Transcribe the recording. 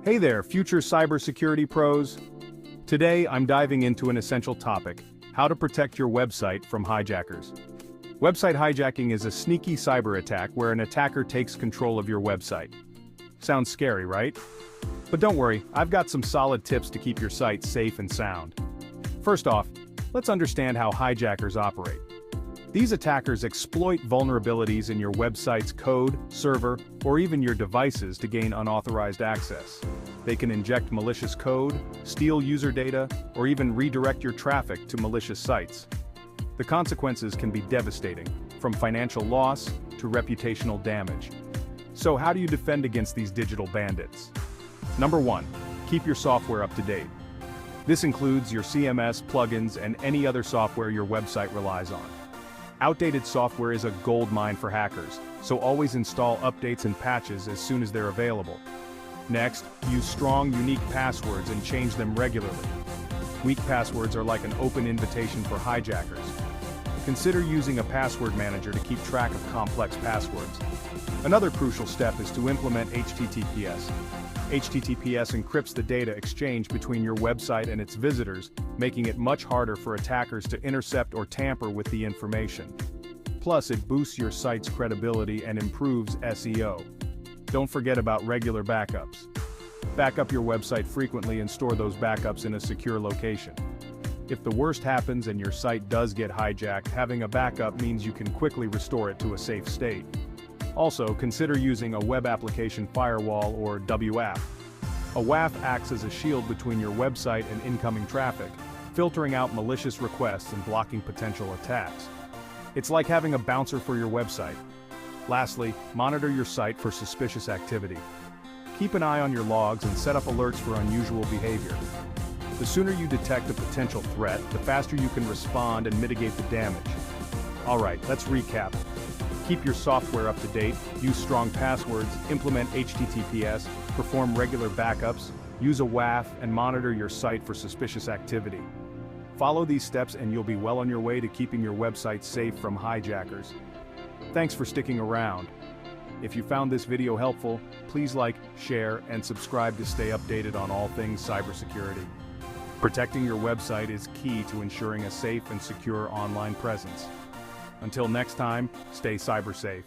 Hey there, future cybersecurity pros. Today, I'm diving into an essential topic: how to protect your website from hijackers. Website hijacking is a sneaky cyber attack where an attacker takes control of your website. Sounds scary, right? But don't worry, I've got some solid tips to keep your site safe and sound. First off, let's understand how hijackers operate. These attackers exploit vulnerabilities in your website's code, server, or even your devices to gain unauthorized access. They can inject malicious code, steal user data, or even redirect your traffic to malicious sites. The consequences can be devastating, from financial loss to reputational damage. So how do you defend against these digital bandits? Number 1. Keep your software up to date. This includes your CMS, plugins, and any other software your website relies on. Outdated software is a goldmine for hackers, so always install updates and patches as soon as they're available. Next, use strong, unique passwords and change them regularly. Weak passwords are like an open invitation for hijackers. Consider using a password manager to keep track of complex passwords. Another crucial step is to implement HTTPS. HTTPS encrypts the data exchange between your website and its visitors, making it much harder for attackers to intercept or tamper with the information. Plus, it boosts your site's credibility and improves SEO. Don't forget about regular backups. Back up your website frequently and store those backups in a secure location. If the worst happens and your site does get hijacked, having a backup means you can quickly restore it to a safe state. Also, consider using a web application firewall or WAF. A WAF acts as a shield between your website and incoming traffic, filtering out malicious requests and blocking potential attacks. It's like having a bouncer for your website. Lastly, monitor your site for suspicious activity. Keep an eye on your logs and set up alerts for unusual behavior. The sooner you detect a potential threat, the faster you can respond and mitigate the damage. Alright, let's recap. Keep your software up to date, use strong passwords, implement HTTPS, perform regular backups, use a WAF, and monitor your site for suspicious activity. Follow these steps and you'll be well on your way to keeping your website safe from hijackers. Thanks for sticking around. If you found this video helpful, please like, share, and subscribe to stay updated on all things cybersecurity. Protecting your website is key to ensuring a safe and secure online presence. Until next time, stay cyber safe.